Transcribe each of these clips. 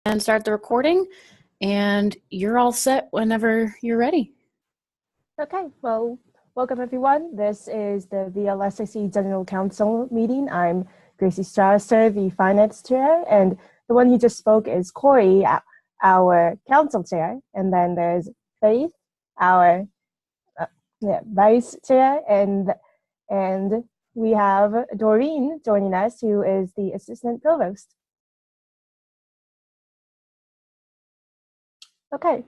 and start the recording, and you're all set whenever you're ready. Okay, well, welcome everyone. This is the VLSAC General Council meeting. I'm Gracie Strasser, the Finance Chair, and the one who just spoke is Corey, our Council Chair, and then there's Faith, our Vice Chair, and we have Doreen joining us, who is the Assistant Provost. Okay,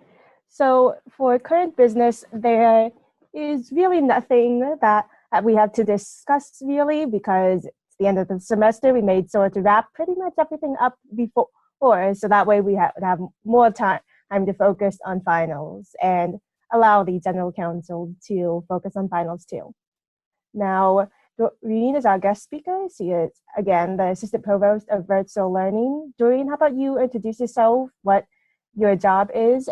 so for current business, there is really nothing that we have to discuss really, because it's the end of the semester. We made sure to wrap pretty much everything up before, so that way we have more time to focus on finals and allow the General Council to focus on finals too. Now, Doreen is our guest speaker. She is, again, the Assistant Provost of Virtual Learning. Doreen, how about you introduce yourself, what your job is,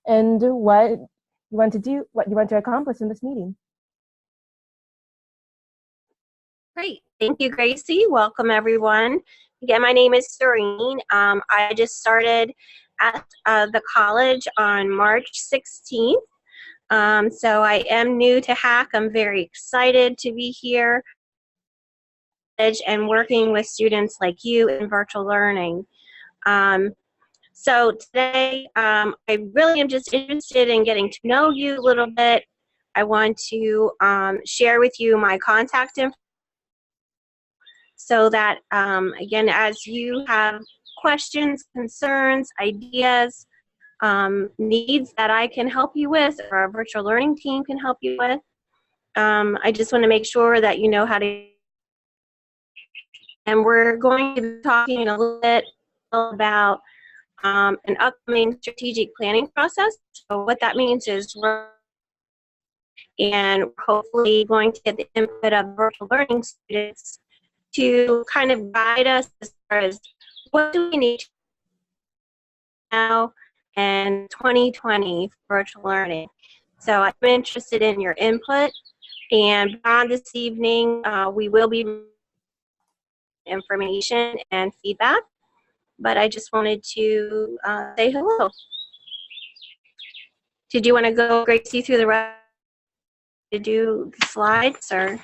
and what you want to do, what you want to accomplish in this meeting. Great. Thank you, Gracie. Welcome, everyone. Again, my name is Doreen. I just started at the college on March 16th. So I am new to HACC. I'm very excited to be here and working with students like you in virtual learning. So today, I really am just interested in getting to know you a little bit. I want to share with you my contact info so that, again, as you have questions, concerns, ideas, needs that I can help you with, or our virtual learning team can help you with, I just want to make sure that you know how to. And we're going to be talking a little bit about an upcoming strategic planning process. So what that means is and hopefully going to get the input of virtual learning students to kind of guide us as far as what do we need now and 2020 for virtual learning. So I'm interested in your input, and beyond this evening, we will be information and feedback. But I just wanted to say hello. Did you want to go, Gracie, through the rest to do the slides, or?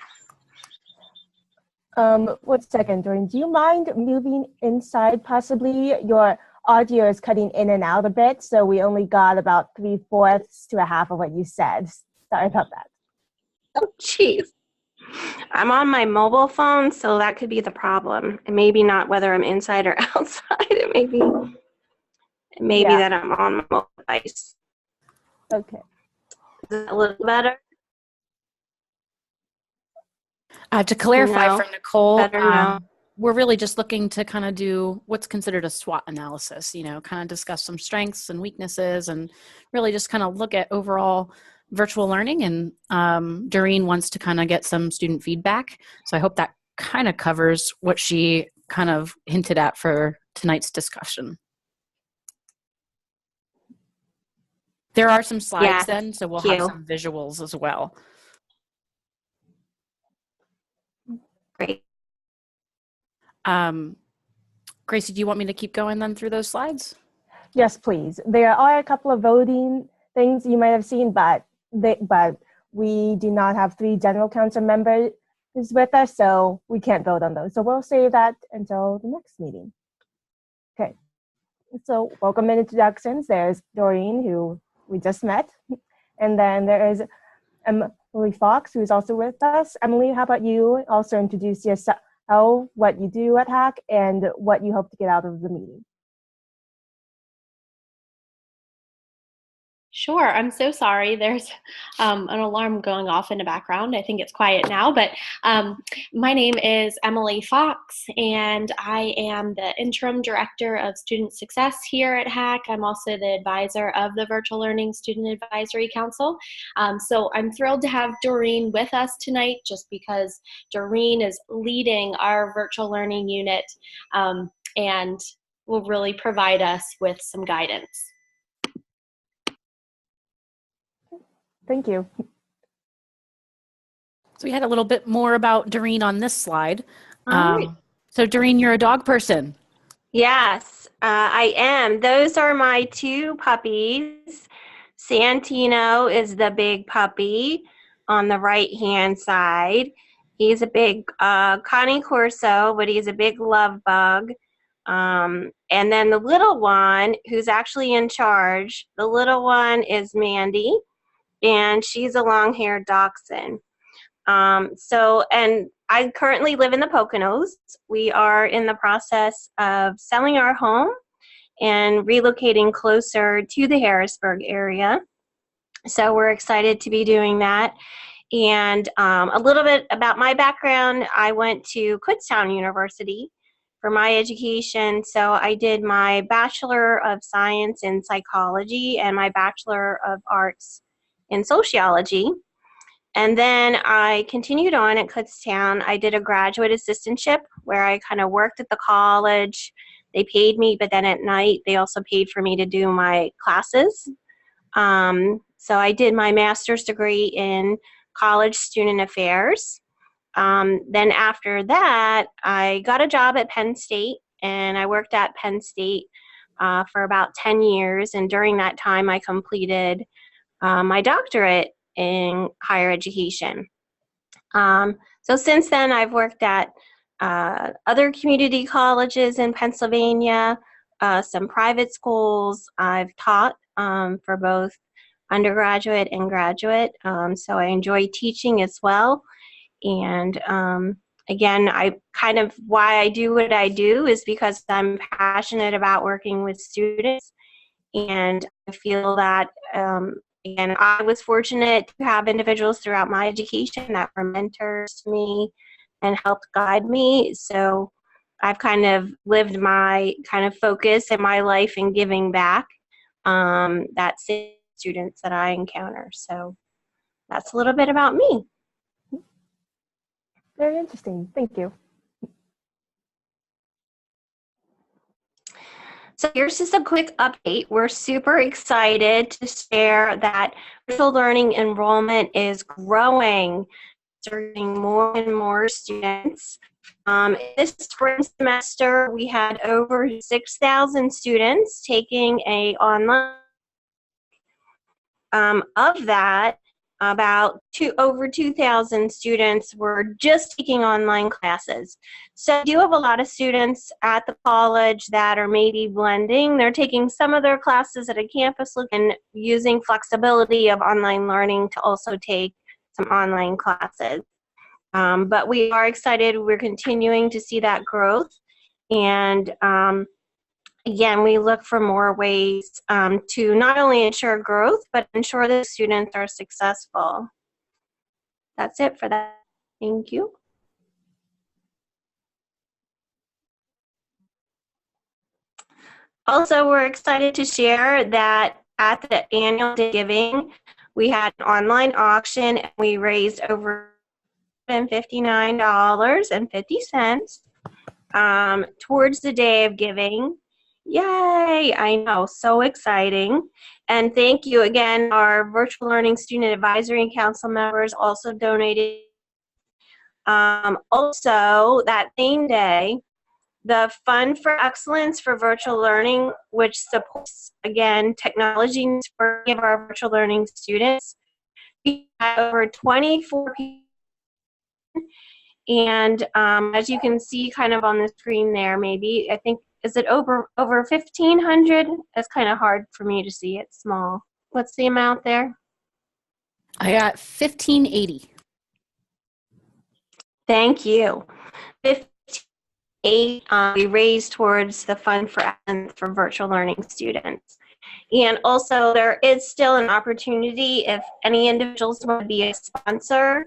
1 second, Doreen. Do you mind moving inside? Possibly your audio is cutting in and out a bit, so we only got about 3/4 to a half of what you said. Sorry about that. Oh, geez. I'm on my mobile phone, so that could be the problem. And maybe not whether I'm inside or outside. It may be that I'm on my mobile device. Okay. Is that a little better? To clarify for Nicole, no. we're really just looking to kind of do what's considered a SWOT analysis, kind of discuss some strengths and weaknesses, and really just kind of look at overall virtual learning. And Doreen wants to kind of get some student feedback. So I hope that kind of covers what she kind of hinted at for tonight's discussion. There are some slides then, so we'll have some visuals as well. Great. Gracie, do you want me to keep going then through those slides? Yes, please. There are a couple of voting things you might have seen, but we do not have 3 General Council members with us, so we can't vote on those. So we'll save that until the next meeting. Okay. So welcome and introductions. There's Doreen, who we just met. And then there is Emily Fox, who is also with us. Emily, how about you also introduce yourself, what you do at HACC, and what you hope to get out of the meeting? Sure. I'm so sorry. There's an alarm going off in the background. I think it's quiet now, but my name is Emily Fox, and I am the Interim Director of Student Success here at HACC. I'm also the advisor of the Virtual Learning Student Advisory Council. So I'm thrilled to have Doreen with us tonight, just because Doreen is leading our virtual learning unit and will really provide us with some guidance. Thank you. So we had a little bit more about Doreen on this slide. All right. So Doreen, you're a dog person. Yes, I am. Those are my two puppies. Santino is the big puppy on the right-hand side. He's a big Connie Corso, but he's a big love bug. And then the little one, who's actually in charge, the little one is Mandy, and she's a long-haired dachshund. And I currently live in the Poconos. We are in the process of selling our home and relocating closer to the Harrisburg area. So we're excited to be doing that. And a little bit about my background, I went to Kutztown University for my education. So I did my Bachelor of Science in Psychology and my Bachelor of Arts in Sociology. And then I continued on at Kutztown. I did a graduate assistantship where I kind of worked at the college. They paid me, but then at night they also paid for me to do my classes. So I did my master's degree in college student affairs. Then after that, I got a job at Penn State, and I worked at Penn State for about 10 years. And during that time, I completed my doctorate in higher education. So since then, I've worked at other community colleges in Pennsylvania, some private schools. I've taught for both undergraduate and graduate, so I enjoy teaching as well. And again, why I do what I do is because I'm passionate about working with students, and I feel that again, I was fortunate to have individuals throughout my education that were mentors to me and helped guide me. So I've kind of lived my kind of focus in my life in giving back that's students that I encounter. So that's a little bit about me. Very interesting. Thank you. So here's just a quick update. We're super excited to share that virtual learning enrollment is growing, serving more and more students. This spring semester, we had over 6,000 students taking a online. Of that, about over 2,000 students were just taking online classes. So I do have a lot of students at the college that are maybe blending. They're taking some of their classes at a campus and using flexibility of online learning to also take some online classes. But we are excited. We're continuing to see that growth. And again, we look for more ways to not only ensure growth, but ensure that students are successful. That's it for that. Thank you. Also, we're excited to share that at the annual day giving, we had an online auction and we raised over $59.50 towards the day of giving. Yay, I know, so exciting. And thank you again, our Virtual Learning Student Advisory Council members also donated. Also, that same day, the Fund for Excellence for Virtual Learning, which supports, again, technology for our virtual learning students, we had over 24 people. And as you can see kind of on the screen there, maybe, I think, is it over 1,500? That's kind of hard for me to see. It's small. What's the amount there? I got 1,580. Thank you. 58 we raised towards the Fund for Excellence for Virtual Learning students. And also, there is still an opportunity if any individuals want to be a sponsor.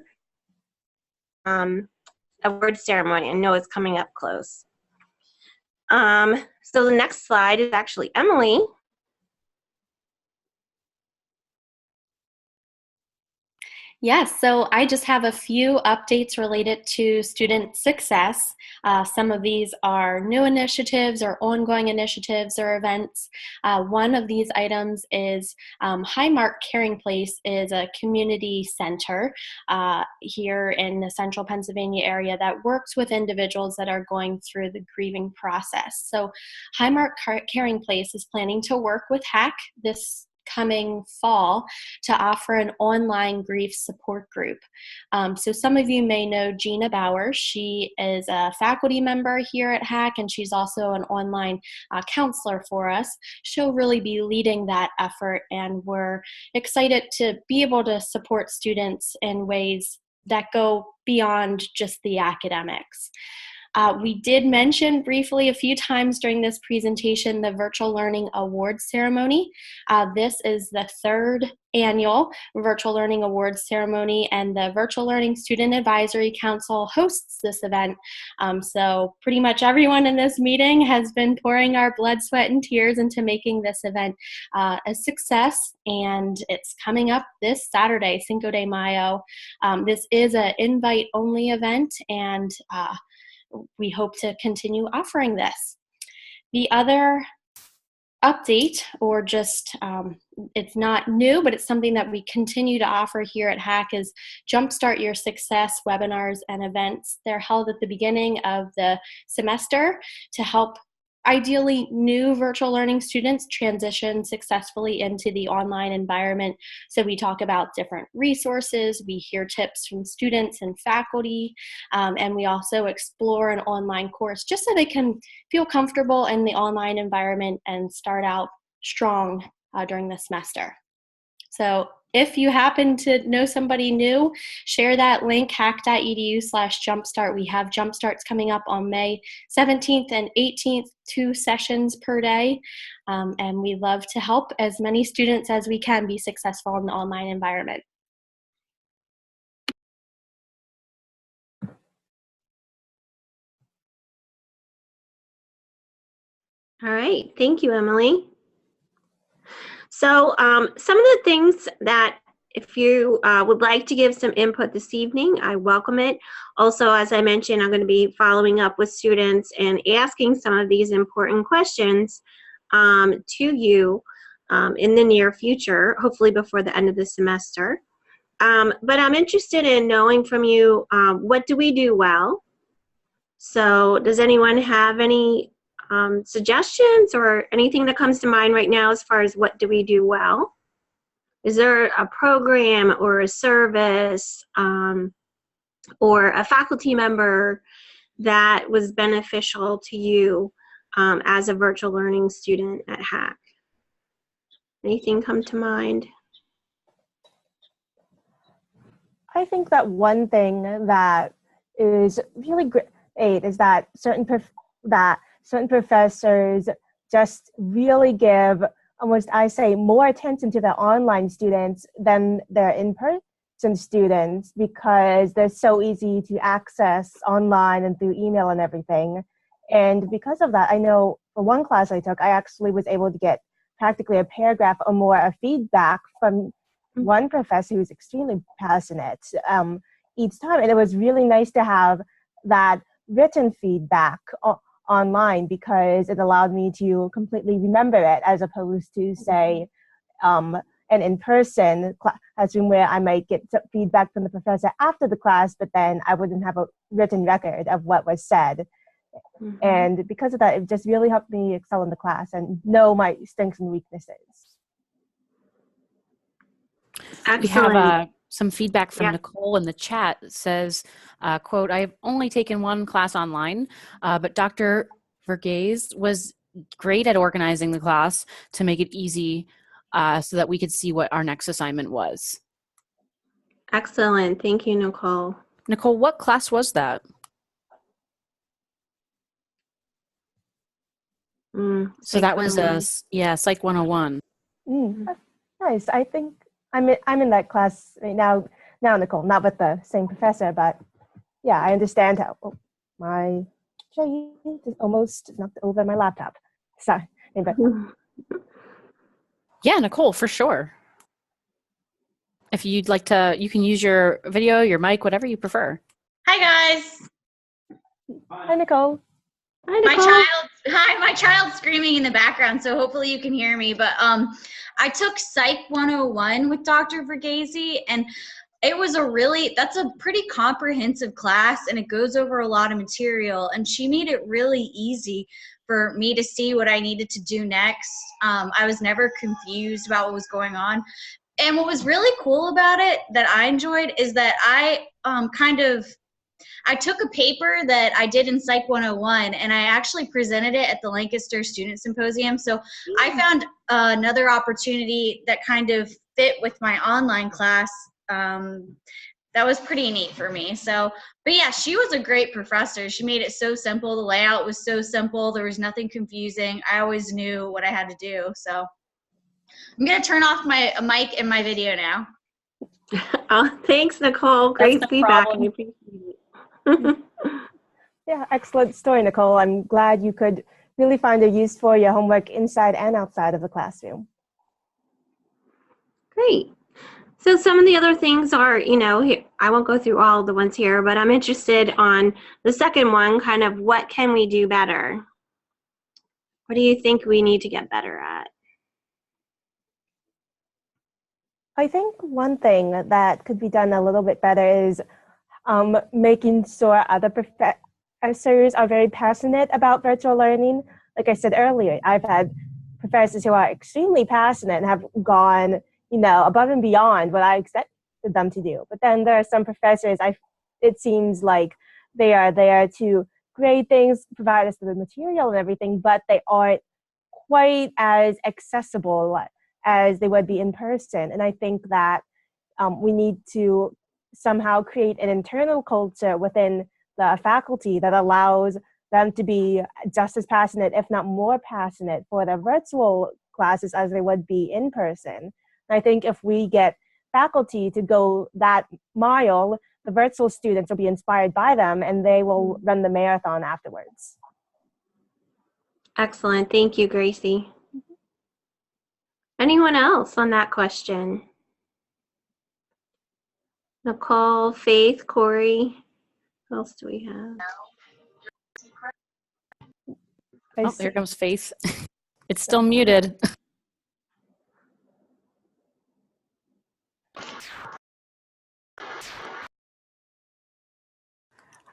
Award ceremony. I know it's coming up close. So the next slide is actually Emily. Yes, so I just have a few updates related to student success. Some of these are new initiatives or ongoing initiatives or events. One of these items is Highmark Caring Place is a community center here in the central Pennsylvania area that works with individuals that are going through the grieving process. So Highmark Caring Place is planning to work with HACC this coming fall to offer an online grief support group. So some of you may know Gina Bauer. She is a faculty member here at HACC, and she's also an online counselor for us. She'll really be leading that effort, and we're excited to be able to support students in ways that go beyond just the academics. We did mention briefly a few times during this presentation the Virtual Learning Awards ceremony. This is the third annual Virtual Learning Awards ceremony, and the Virtual Learning Student Advisory Council hosts this event. So pretty much everyone in this meeting has been pouring our blood, sweat, and tears into making this event a success, and it's coming up this Saturday, Cinco de Mayo. This is an invite-only event, and we hope to continue offering this. The other update, or just it's not new, but it's something that we continue to offer here at HACC, is Jumpstart Your Success webinars and events. They're held at the beginning of the semester to help ideally new virtual learning students transition successfully into the online environment. So we talk about different resources, we hear tips from students and faculty, and we also explore an online course just so they can feel comfortable in the online environment and start out strong during the semester. So if you happen to know somebody new, share that link, hacc.edu/jumpstart. We have Jumpstarts coming up on May 17th and 18th, 2 sessions per day. And we love to help as many students as we can be successful in the online environment. All right, thank you, Emily. So some of the things that, if you would like to give some input this evening, I welcome it. Also, as I mentioned, I'm going to be following up with students and asking some of these important questions to you in the near future, hopefully before the end of the semester. But I'm interested in knowing from you, what do we do well? So does anyone have any suggestions or anything that comes to mind right now as far as what do we do well? Is there a program or a service or a faculty member that was beneficial to you as a virtual learning student at HACC? Anything come to mind? I think that one thing that is really great is that certain professors just really give almost, I say, more attention to their online students than their in-person students, because they're so easy to access online and through email and everything. And because of that, I know for one class I took, I actually was able to get practically a paragraph or more of feedback from one professor who's extremely passionate each time. And it was really nice to have that written feedback online, because it allowed me to completely remember it, as opposed to, say, an in-person classroom where I might get feedback from the professor after the class, but then I wouldn't have a written record of what was said. Mm-hmm. And because of that, it just really helped me excel in the class and know my strengths and weaknesses. Excellent. We have some feedback from Nicole in the chat that says, quote, "I've only taken one class online, but Dr. Verghese was great at organizing the class to make it easy so that we could see what our next assignment was." Excellent. Thank you, Nicole. Nicole, what class was that? So that was Psych 101. Nice. I think I'm in that class right now, Nicole, not with the same professor, but yeah, I understand how my tray just almost knocked over my laptop. Sorry. Yeah, Nicole, for sure. if you'd like to, you can use your video, your mic, whatever you prefer. Hi guys. Hi, Nicole. Hi, Nicole. My child's screaming in the background, so hopefully you can hear me. But I took Psych 101 with Dr. Verghese, and it was that's a pretty comprehensive class, and it goes over a lot of material, and she made it really easy for me to see what I needed to do next. I was never confused about what was going on. And what was really cool about it that I enjoyed is that I took a paper that I did in Psych 101, and I actually presented it at the Lancaster Student Symposium. So I found another opportunity that kind of fit with my online class. That was pretty neat for me. So, but yeah, she was a great professor. She made it so simple. The layout was so simple. There was nothing confusing. I always knew what I had to do. So I'm going to turn off my mic and my video now. Oh, thanks, Nicole. Great feedback. I appreciate it. Yeah, excellent story, Nicole. I'm glad you could really find a use for your homework inside and outside of the classroom. Great. So some of the other things are, here, I won't go through all the ones here, but I'm interested on the second one, kind of what can we do better? What do you think we need to get better at? I think one thing that could be done a little bit better is making sure other professors are very passionate about virtual learning. Like I said earlier, I've had professors who are extremely passionate and have gone, above and beyond what I expected them to do. But then there are some professors, it seems like they are there to grade things, provide us with the material and everything, but they aren't quite as accessible as they would be in person. And I think that we need to somehow create an internal culture within the faculty that allows them to be just as passionate, if not more passionate, for their virtual classes as they would be in person. And I think if we get faculty to go that mile, the virtual students will be inspired by them and they will run the marathon afterwards. Excellent. Thank you, Gracie. Anyone else on that question? Nicole, Faith, Corey. Who else do we have? Oh, there comes Faith. It's still muted.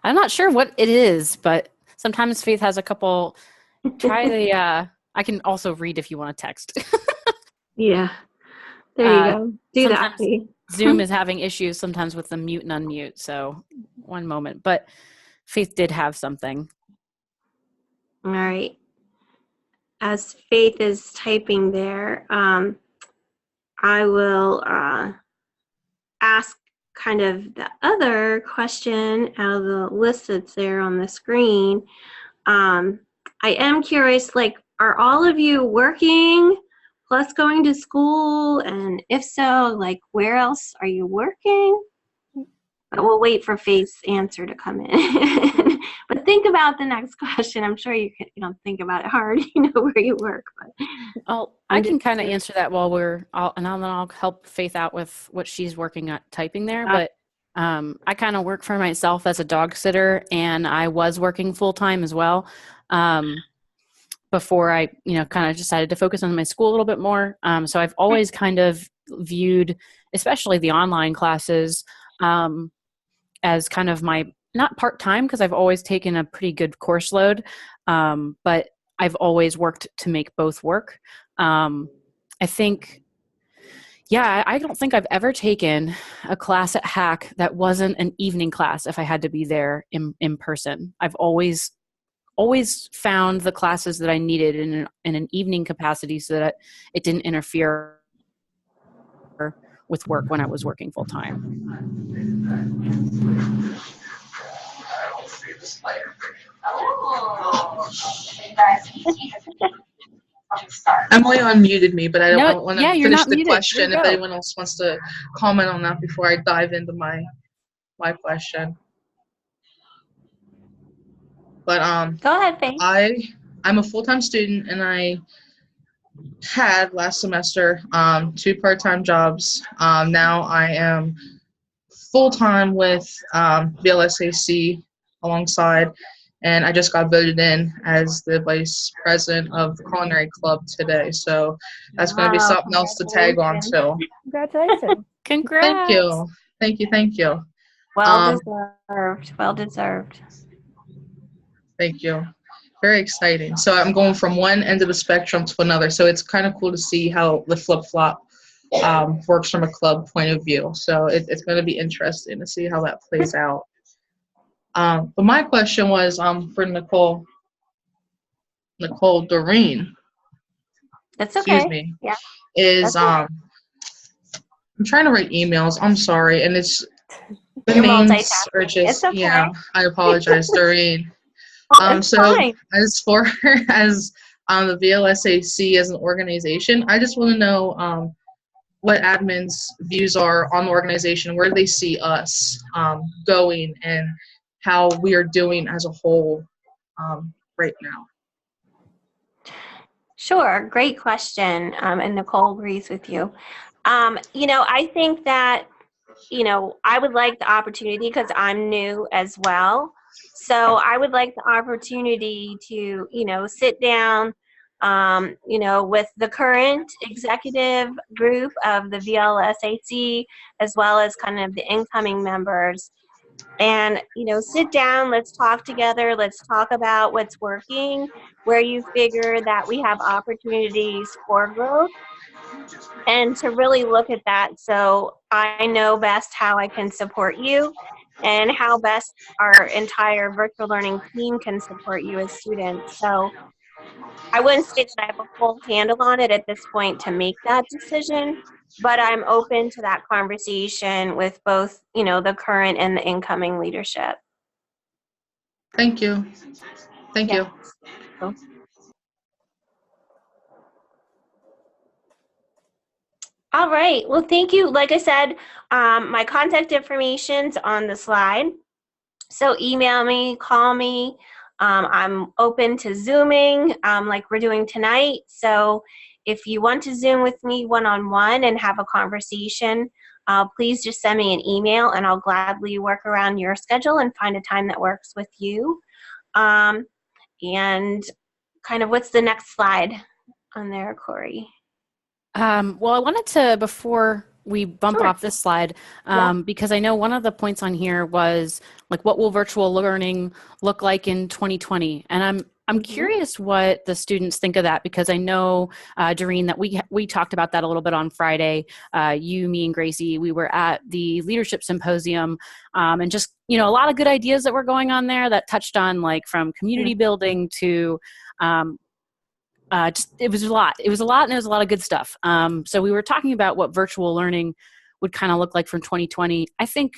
I'm not sure what it is, but sometimes Faith has a couple. Try the, I can also read if you want to text. Yeah, there you go. Do that, please. Zoom is having issues sometimes with the mute and unmute, so one moment. But Faith did have something. All right. As Faith is typing there, I will ask kind of the other question out of the list that's there on the screen. I am curious, are all of you working plus going to school? And if so, where else are you working? But we'll wait for Faith's answer to come in. But think about the next question. I'm sure you don't think about it hard. You know where you work. But I can kind of answer that while I'll help Faith out with what she's working at typing there. But I kind of work for myself as a dog sitter, and I was working full time as well. Before I, kind of decided to focus on my school a little bit more. So I've always kind of viewed, especially the online classes, as kind of my, not part-time, because I've always taken a pretty good course load, but I've always worked to make both work. I think, I don't think I've ever taken a class at HACC that wasn't an evening class if I had to be there in person. I've always found the classes that I needed in an evening capacity so that it didn't interfere with work when I was working full time. Emily unmuted me, but I don't want to finish the muted. question if anyone else wants to comment on that before I dive into my question. But go ahead, Faith. I'm a full-time student, and had last semester 2 part-time jobs. Now I am full-time with VLSAC alongside, and I just got voted in as the vice president of the culinary club today. So that's going to be Wow, something else to tag on to. Congratulations. Congrats. Thank you. Thank you. Thank you. well deserved. Well deserved. Thank you. Very exciting. So I'm going from one end of the spectrum to another. So it's kind of cool to see how the flip-flop works from a club point of view. So it's going to be interesting to see how that plays out. But my question was for Nicole Doreen, That's okay. excuse me, Yeah. is That's I'm trying to write emails. I'm sorry, and it's the You're names multitasking. are just It's okay. yeah. I apologize, Doreen. It's So fine. as far as the VLSAC as an organization, I just want to know what admin's views are on the organization, where they see us going, and how we are doing as a whole right now. Sure, great question. And Nicole agrees with you. I think that, I would like the opportunity because I'm new as well. So I would like the opportunity to, sit down, with the current executive group of the VLSAC, as well as kind of the incoming members. And, sit down, let's talk together, let's talk about what's working, where you figure that we have opportunities for growth, and to really look at that so I know best how I can support you and how best our entire virtual learning team can support you as students. So I wouldn't say that I have a full handle on it at this point to make that decision, but I'm open to that conversation with both, the current and the incoming leadership. Thank you. Thank you. All right. Well, thank you. Like I said, my contact information's on the slide. So email me, call me. I'm open to Zooming like we're doing tonight. So if you want to Zoom with me one-on-one and have a conversation, please just send me an email and I'll gladly work around your schedule and find a time that works with you. And kind of what's the next slide on there, Corey? Well, I wanted to, before we bump Sure. off this slide, because I know one of the points on here was like, what will virtual learning look like in 2020? And I'm curious what the students think of that, because I know, Doreen, that we talked about that a little bit on Friday. You, me, and Gracie, we were at the leadership symposium, and just, a lot of good ideas that were going on there that touched on like from community building to, it was a lot. It was a lot, and it was a lot of good stuff. So we were talking about what virtual learning would kind of look like from 2020. I think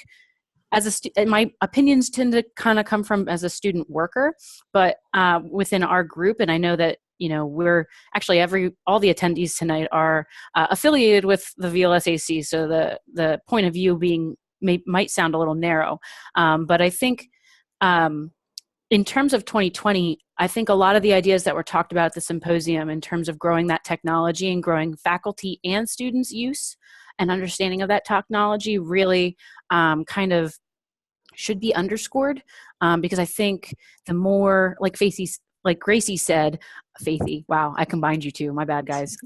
my opinions tend to kind of come from as a student worker, but within our group, and I know that we're actually all the attendees tonight are affiliated with the VLSAC. So the point of view might sound a little narrow, but I think. In terms of 2020, I think a lot of the ideas that were talked about at the symposium in terms of growing that technology and growing faculty and students' use and understanding of that technology really kind of should be underscored, because I think the more, like Gracie said, Faithy, wow, I combined you two, my bad guys.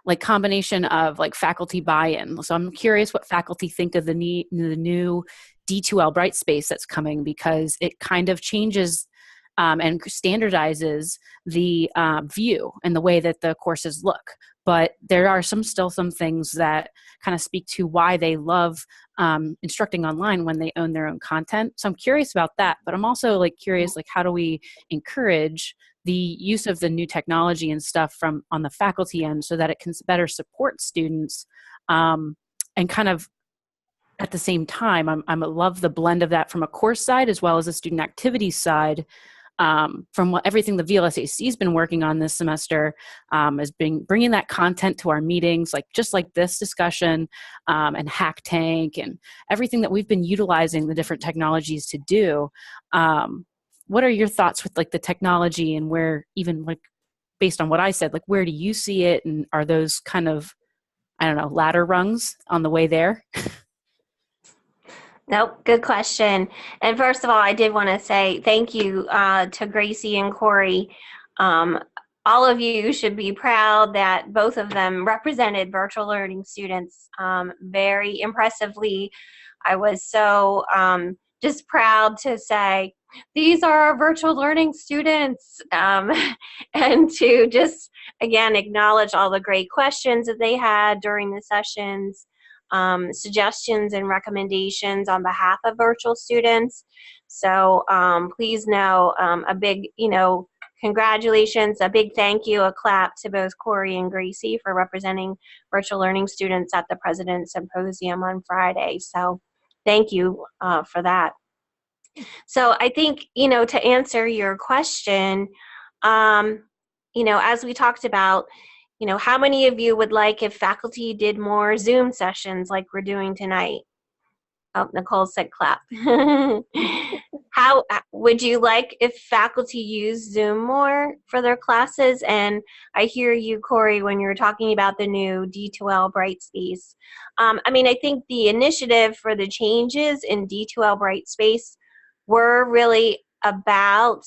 Like combination of like faculty buy-in. So I'm curious what faculty think of the new D2L Brightspace that's coming, because it kind of changes and standardizes the view and the way that the courses look. But there are still some things that kind of speak to why they love instructing online when they own their own content. So I'm curious about that, but I'm also like curious, like how do we encourage the use of the new technology and stuff from on the faculty end so that it can better support students, and kind of at the same time, I love the blend of that from a course side as well as a student activities side. From everything the VLSAC has been working on this semester, has been bringing that content to our meetings, just like this discussion, and HACC Tank and everything that we've been utilizing the different technologies to do. What are your thoughts with like the technology and where even like based on what I said, like, where do you see it? And are those kind of, I don't know, ladder rungs on the way there? Nope, good question. And first of all, I did want to say thank you to Gracie and Corey. All of you should be proud that both of them represented virtual learning students very impressively. I was so just proud to say, these are our virtual learning students, and to just, again, acknowledge all the great questions that they had during the sessions, suggestions and recommendations on behalf of virtual students. So please know a big, congratulations, a big thank you, a clap to both Corey and Gracie for representing virtual learning students at the President's Symposium on Friday. So thank you for that. So I think, to answer your question, as we talked about, how many of you would like if faculty did more Zoom sessions like we're doing tonight? Oh, Nicole said clap. How would you like if faculty use Zoom more for their classes? And I hear you, Corey, when you're talking about the new D2L Brightspace. I think the initiative for the changes in D2L Brightspace were really about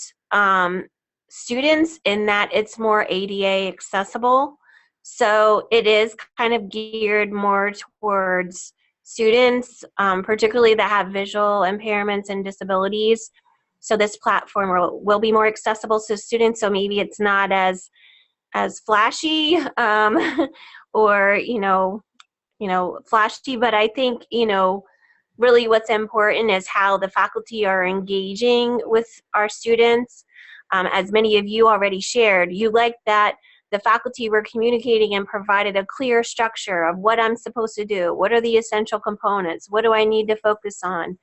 students in that it's more ADA accessible. So it is kind of geared more towards students, particularly that have visual impairments and disabilities. So this platform will be more accessible to students. So maybe it's not as flashy or flashy, but I think really what's important is how the faculty are engaging with our students. As many of you already shared, you like that the faculty were communicating and provided a clear structure of what I'm supposed to do. What are the essential components? What do I need to focus on?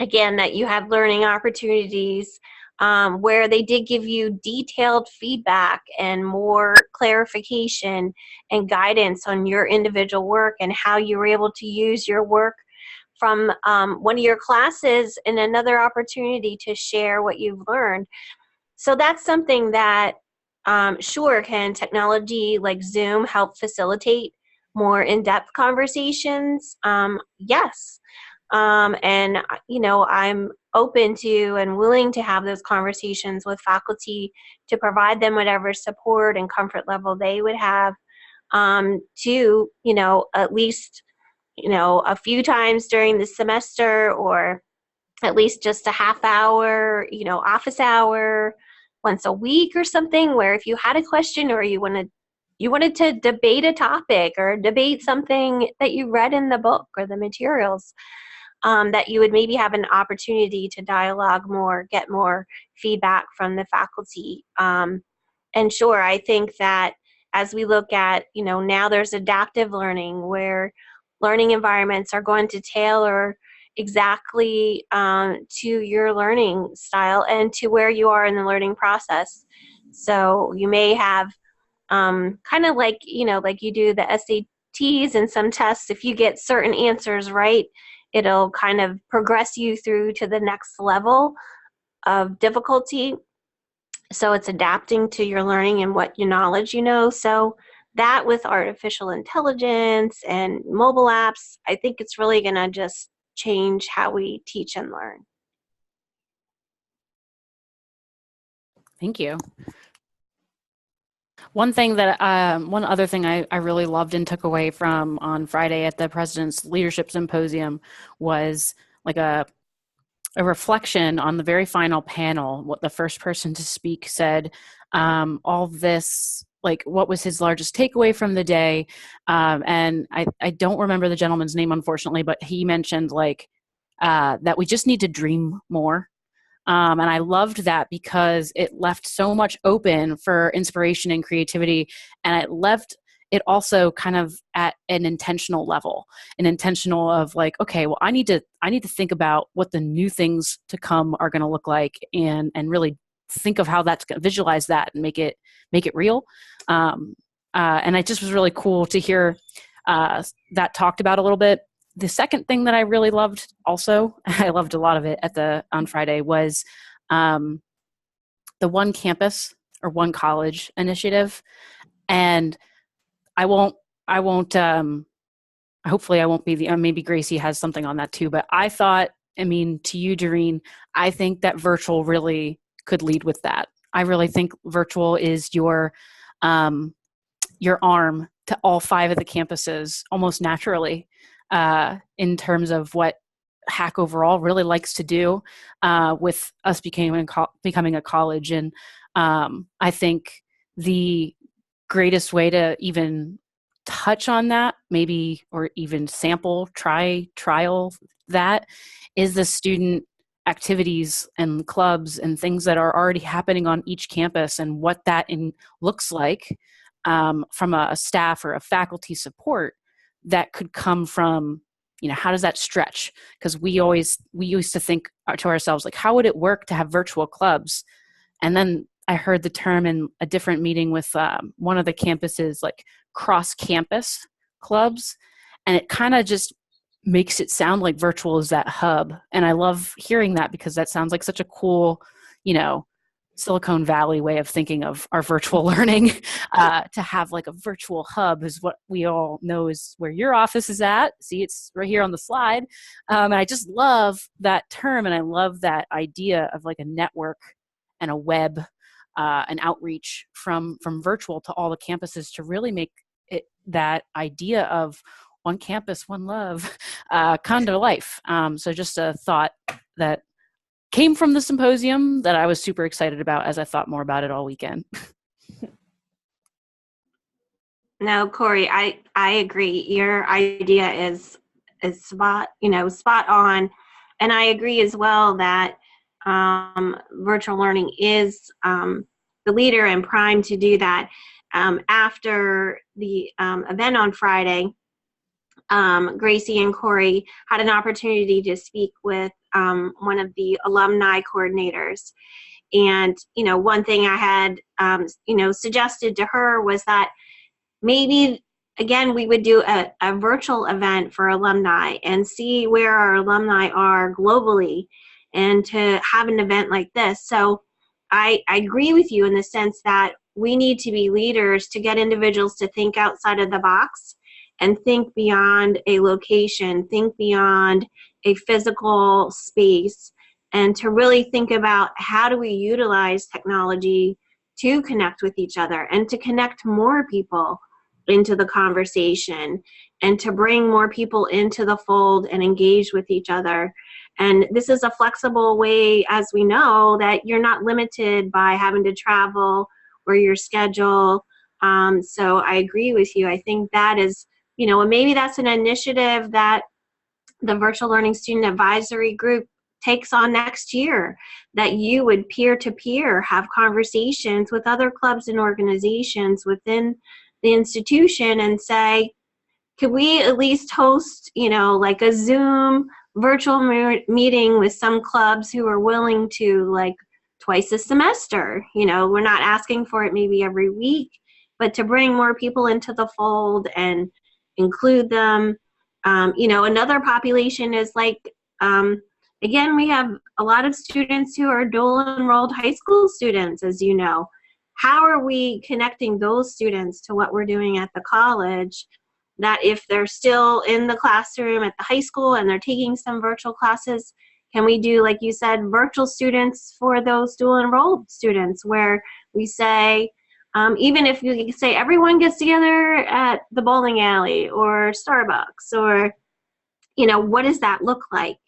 Again, that you have learning opportunities where they did give you detailed feedback and more clarification and guidance on your individual work and how you were able to use your work from one of your classes and another opportunity to share what you've learned. So that's something that sure, can technology like Zoom help facilitate more in-depth conversations? Yes. And I'm open to and willing to have those conversations with faculty to provide them whatever support and comfort level they would have to, at least, a few times during the semester, or at least just a half hour, office hour once a week or something, where if you had a question or you wanted to debate a topic or debate something that you read in the book or the materials, that you would maybe have an opportunity to dialogue more, get more feedback from the faculty. And sure, I think that as we look at, now there's adaptive learning where learning environments are going to tailor exactly to your learning style and to where you are in the learning process. So you may have kind of like, like you do the SATs and some tests, if you get certain answers right, it'll kind of progress you through to the next level of difficulty. So it's adapting to your learning and what your knowledge So that with artificial intelligence and mobile apps, I think it's really going to just change how we teach and learn. Thank you. One other thing I really loved and took away from on Friday at the President's Leadership Symposium was like a reflection on the very final panel. What the first person to speak said, all this, like, what was his largest takeaway from the day? And I don't remember the gentleman's name, unfortunately, but he mentioned that we just need to dream more. And I loved that because it left so much open for inspiration and creativity. And it left it also kind of at an intentional level, an intentional of like, okay, well, I need to think about what the new things to come are going to look like, and really think of how that's going to visualize that and make it real. And it just was really cool to hear that talked about a little bit. The second thing that I really loved also, I loved a lot of it on Friday, was the one campus or one college initiative. And hopefully I won't be maybe Gracie has something on that too, but I thought, I mean, to you, Doreen, I think that virtual really could lead with that. I really think virtual is your arm to all 5 of the campuses almost naturally, in terms of what HACC overall really likes to do, with us becoming a college. And I think the greatest way to even touch on that, maybe, or even trial that, is the student activities and clubs and things that are already happening on each campus, and what that looks like, from a staff or a faculty support that could come from, how does that stretch? Because we used to think to ourselves, like, how would it work to have virtual clubs? And then I heard the term in a different meeting with one of the campuses, like cross-campus clubs, and it kind of just makes it sound like virtual is that hub. And I love hearing that, because that sounds like such a cool, Silicon Valley way of thinking of our virtual learning. To have like a virtual hub is what we all know is where your office is at. See, it's right here on the slide. And I just love that term, and I love that idea of like a network and a web, an outreach from virtual to all the campuses, to really make it that idea of one campus, one love, come to life. So just a thought that came from the symposium that I was super excited about as I thought more about it all weekend. No, Corey, I agree. Your idea is spot on. And I agree as well that virtual learning is the leader and prime to do that. After the event on Friday, Gracie and Corey had an opportunity to speak with one of the alumni coordinators. And, one thing I had, suggested to her was that maybe, again, we would do a virtual event for alumni and see where our alumni are globally, and to have an event like this. So I agree with you in the sense that we need to be leaders to get individuals to think outside of the box and think beyond a location, think beyond a physical space, and to really think about how do we utilize technology to connect with each other and to connect more people into the conversation and to bring more people into the fold and engage with each other. And this is a flexible way, as we know, that you're not limited by having to travel or your schedule. So I agree with you. I think that is, and maybe that's an initiative that the Virtual Learning Student Advisory Group takes on next year, that you would peer-to-peer have conversations with other clubs and organizations within the institution and say, could we at least host, like a Zoom virtual meeting with some clubs who are willing to, like, twice a semester? We're not asking for it maybe every week, but to bring more people into the fold and include them. Another population is like, again, we have a lot of students who are dual enrolled high school students, as you know. How are we connecting those students to what we're doing at the college, that if they're still in the classroom at the high school and they're taking some virtual classes, can we do, like you said, virtual students for those dual enrolled students, where we say, even if you say everyone gets together at the bowling alley or Starbucks, or, what does that look like?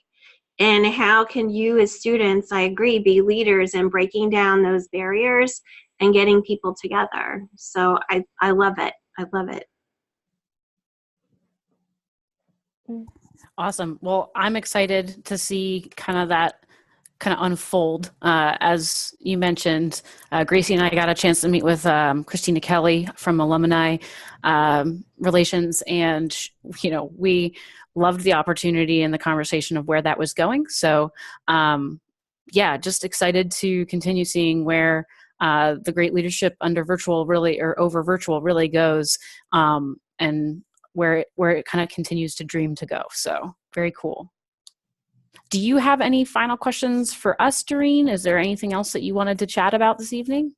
And how can you as students, I agree, be leaders in breaking down those barriers and getting people together? So I love it. I love it. Awesome. Well, I'm excited to see kind of that kind of unfold. As you mentioned, Gracie and I got a chance to meet with Christina Kelly from Alumni Relations, and we loved the opportunity and the conversation of where that was going. So just excited to continue seeing where the great leadership under virtual really, or over virtual really goes, and where it kind of continues to dream to go. So very cool. Do you have any final questions for us, Doreen? Is there anything else that you wanted to chat about this evening?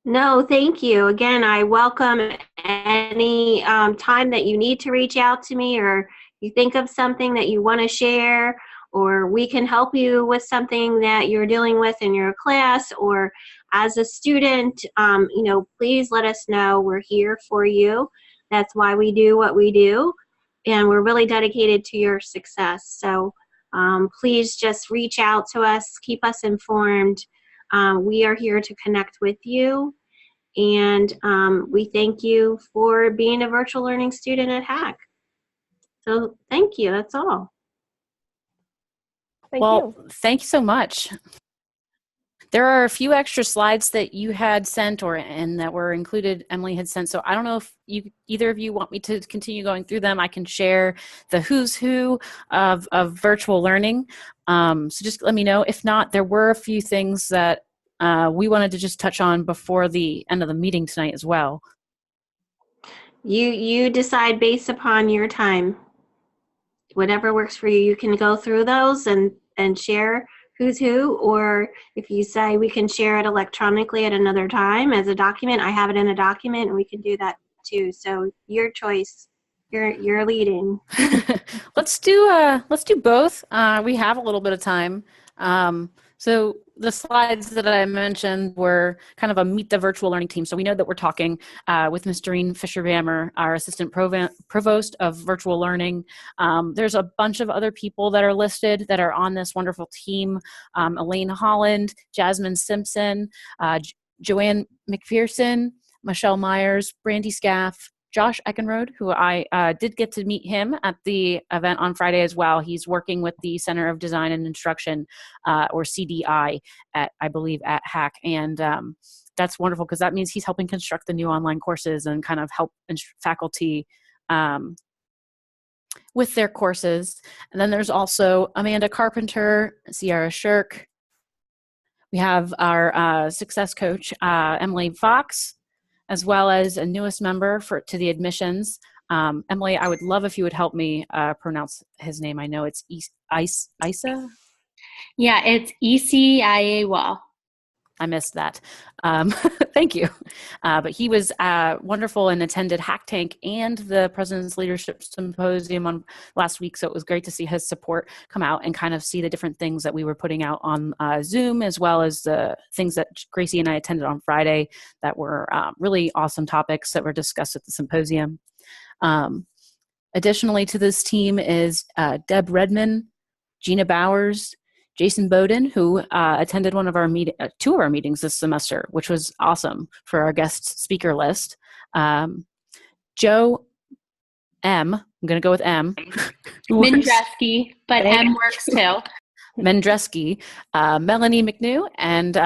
No, thank you. Again, I welcome any time that you need to reach out to me, or you think of something that you want to share, or we can help you with something that you're dealing with in your class or as a student. Please let us know. We're here for you. That's why we do what we do, and we're really dedicated to your success. So please just reach out to us, keep us informed. We are here to connect with you, and we thank you for being a virtual learning student at HACC. So thank you, that's all. Thank you. Thank you so much. There are a few extra slides that you had sent and that were included, Emily had sent. So I don't know if either of you want me to continue going through them. I can share the who's who of virtual learning. So just let me know. If not, there were a few things that we wanted to just touch on before the end of the meeting tonight as well. You decide based upon your time. Whatever works for you. You can go through those and share who's who, or if you say we can share it electronically at another time as a document, I have it in a document and we can do that too. So your choice. You're leading. Let's do both. We have a little bit of time. So the slides that I mentioned were kind of a meet the virtual learning team. So we know that we're talking with Ms. Doreen Fisher-Bammer, our assistant provost of virtual learning. There's a bunch of other people that are listed that are on this wonderful team. Elaine Holland, Jasmine Simpson, Joanne McPherson, Michelle Myers, Brandy Scaff, Josh Eckenrode, who I did get to meet him at the event on Friday as well. He's working with the Center of Design and Instruction, or CDI, I believe at HACC. And that's wonderful because that means he's helping construct the new online courses and kind of help faculty with their courses. And then there's also Amanda Carpenter, Sierra Shirk. We have our success coach, Emily Fox, as well as a newest member to the admissions. Emily, I would love if you would help me pronounce his name. I know it's Isa? Yeah, it's ECIAWA. I missed that. Thank you. But he was wonderful and attended HACC Tank and the President's Leadership Symposium on last week. So it was great to see his support come out and kind of see the different things that we were putting out on Zoom, as well as the things that Gracie and I attended on Friday that were really awesome topics that were discussed at the symposium. Additionally to this team is Deb Redman, Gina Bowers, Jason Bowden, who attended two of our meetings this semester, which was awesome for our guest speaker list. Joe M. I'm going to go with M. Mindreski, but M works too. Mendreski, Melanie McNew, and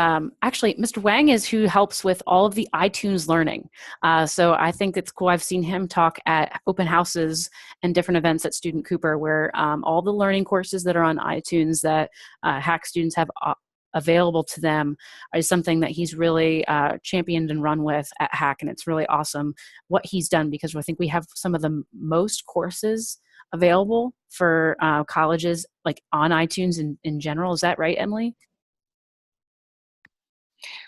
actually Mr. Wang is who helps with all of the iTunes learning. So I think it's cool. I've seen him talk at open houses and different events at Student Cooper where all the learning courses that are on iTunes that HACC students have available to them is something that he's really championed and run with at HACC, and it's really awesome what he's done because I think we have some of the most courses available for colleges like on iTunes in general. Is that right, Emily?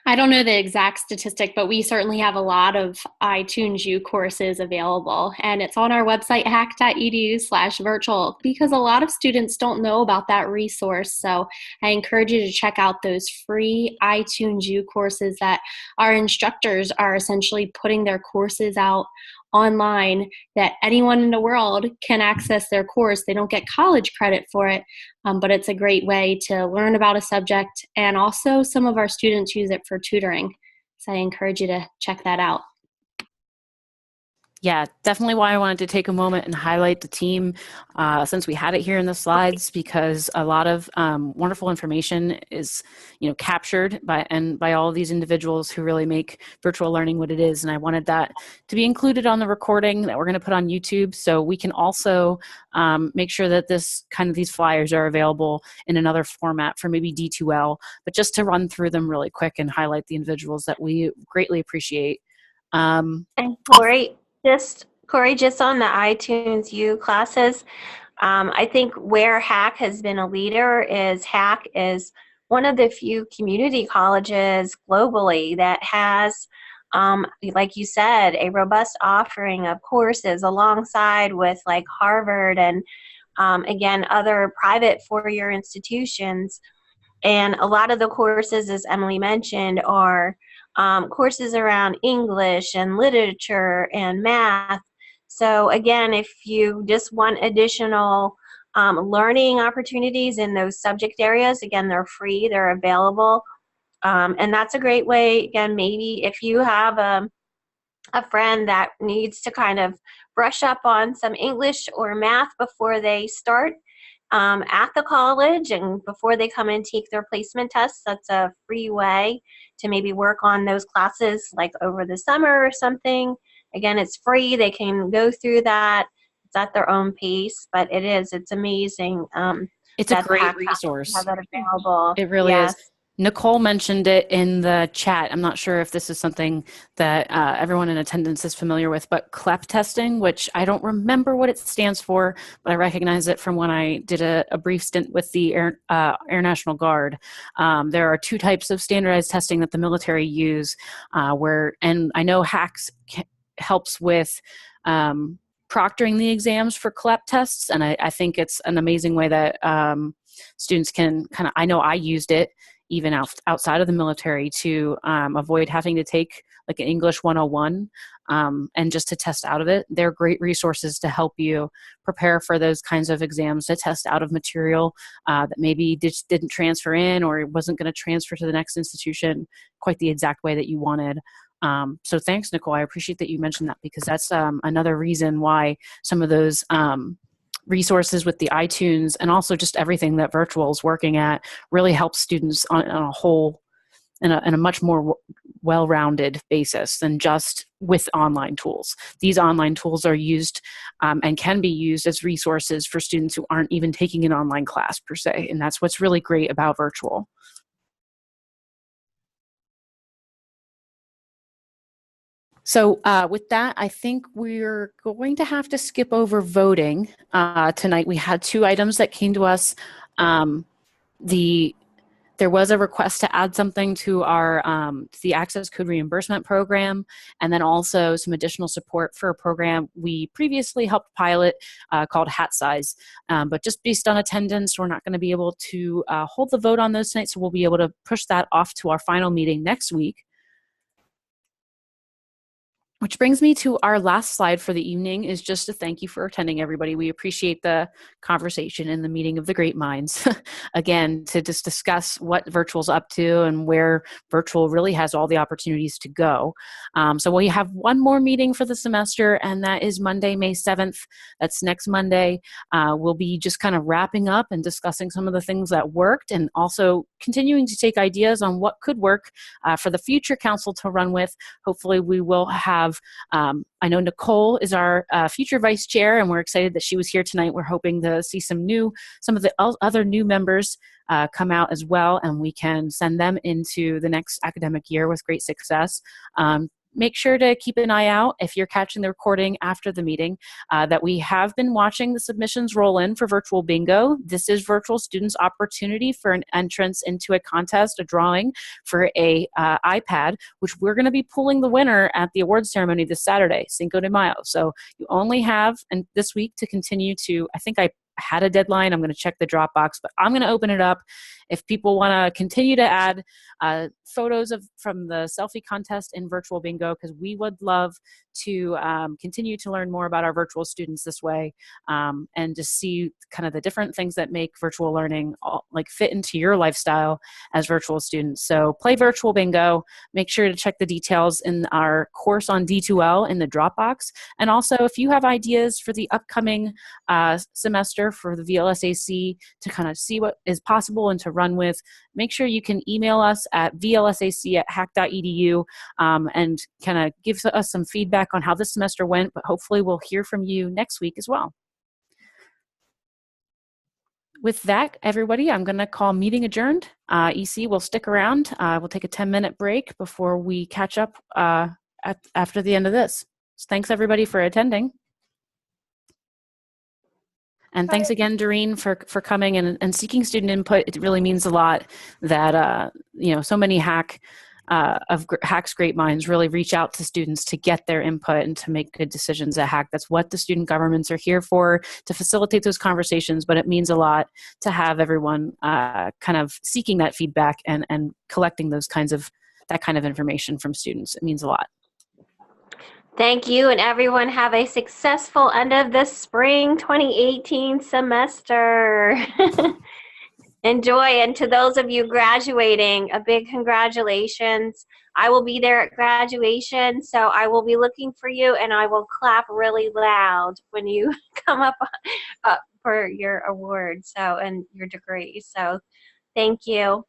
I don't know the exact statistic, but we certainly have a lot of iTunes U courses available, and it's on our website, hacc.edu/virtual, because a lot of students don't know about that resource. So I encourage you to check out those free iTunes U courses that our instructors are essentially putting their courses out online, that anyone in the world can access their course. They don't get college credit for it, but it's a great way to learn about a subject, and also some of our students use it for tutoring. So I encourage you to check that out. Yeah, definitely why I wanted to take a moment and highlight the team since we had it here in the slides, because a lot of wonderful information is, captured by all of these individuals who really make virtual learning what it is. And I wanted that to be included on the recording that we're going to put on YouTube, so we can also make sure that these flyers are available in another format for maybe D2L, but just to run through them really quick and highlight the individuals that we greatly appreciate. And Corey, just on the iTunes U classes, I think where HACC has been a leader is HACC is one of the few community colleges globally that has, like you said, a robust offering of courses alongside with like Harvard and again, other private four-year institutions. And a lot of the courses, as Emily mentioned, are courses around English and literature and math. So again, if you just want additional learning opportunities in those subject areas, again, they're free, they're available. And that's a great way, again, maybe if you have a friend that needs to kind of brush up on some English or math before they start at the college and before they come and take their placement tests, that's a free way to maybe work on those classes like over the summer or something. Again, it's free. They can go through that. It's at their own pace, but it's amazing. It's a great resource. Have that available. It really is. Nicole mentioned it in the chat. I'm not sure if this is something that everyone in attendance is familiar with, but CLEP testing, which I don't remember what it stands for, but I recognize it from when I did a brief stint with the Air National Guard. There are two types of standardized testing that the military use, and I know HACC helps with proctoring the exams for CLEP tests, and I think it's an amazing way that students can I know I used it even outside of the military to avoid having to take like an English 101 and just to test out of it. They're great resources to help you prepare for those kinds of exams, to test out of material that maybe didn't transfer in or wasn't going to transfer to the next institution quite the exact way that you wanted. So thanks, Nicole. I appreciate that you mentioned that, because that's another reason why some of those resources with the iTunes and also just everything that Virtual is working at really helps students on a whole, in a much more well-rounded basis than just with online tools. These online tools are used and can be used as resources for students who aren't even taking an online class per se, and that's what's really great about Virtual. So with that, I think we're going to have to skip over voting tonight. We had two items that came to us. There was a request to add something to our the access code reimbursement program, and then also some additional support for a program we previously helped pilot called HACC. But just based on attendance, we're not going to be able to hold the vote on those tonight, so we'll be able to push that off to our final meeting next week. Which brings me to our last slide for the evening, is just to thank you for attending, everybody. We appreciate the conversation and the meeting of the great minds. Again, to just discuss what Virtual's up to and where Virtual really has all the opportunities to go. So we have one more meeting for the semester, and that is Monday, May 7th. That's next Monday. We'll be just kind of wrapping up and discussing some of the things that worked, and also continuing to take ideas on what could work for the future council to run with. Hopefully we will have I know Nicole is our future vice chair, and we're excited that she was here tonight. We're hoping to see some of the other new members come out as well, and we can send them into the next academic year with great success. Make sure to keep an eye out, if you're catching the recording after the meeting, that we have been watching the submissions roll in for Virtual Bingo. This is Virtual students' opportunity for an entrance into a contest, a drawing for a iPad, which we're going to be pulling the winner at the awards ceremony this Saturday, Cinco de Mayo. So you only have this week to continue to, I think I had a deadline. I'm going to check the Dropbox, but I'm going to open it up. If people want to continue to add photos from the selfie contest in Virtual Bingo, because we would love to continue to learn more about our virtual students this way, and just see kind of the different things that make virtual learning fit into your lifestyle as virtual students. So play Virtual Bingo. Make sure to check the details in our course on D2L in the Dropbox. And also, if you have ideas for the upcoming semester for the VLSAC to kind of see what is possible and to run with, make sure you can email us at vlsac@hack.edu and kind of give us some feedback on how this semester went, but hopefully we'll hear from you next week as well. With that, everybody, I'm going to call meeting adjourned. EC will stick around. We'll take a 10-minute break before we catch up after the end of this. So thanks, everybody, for attending. And thanks again, Doreen, for coming and seeking student input. It really means a lot that, so many HACC's great minds really reach out to students to get their input and to make good decisions at HACC. That's what the student governments are here for, to facilitate those conversations, but it means a lot to have everyone kind of seeking that feedback and collecting that kind of information from students. It means a lot. Thank you, and everyone have a successful end of the spring 2018 semester. Enjoy, and to those of you graduating, a big congratulations. I will be there at graduation, so I will be looking for you, and I will clap really loud when you come up for your award and your degree. So thank you.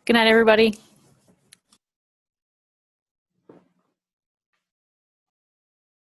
Good night, everybody.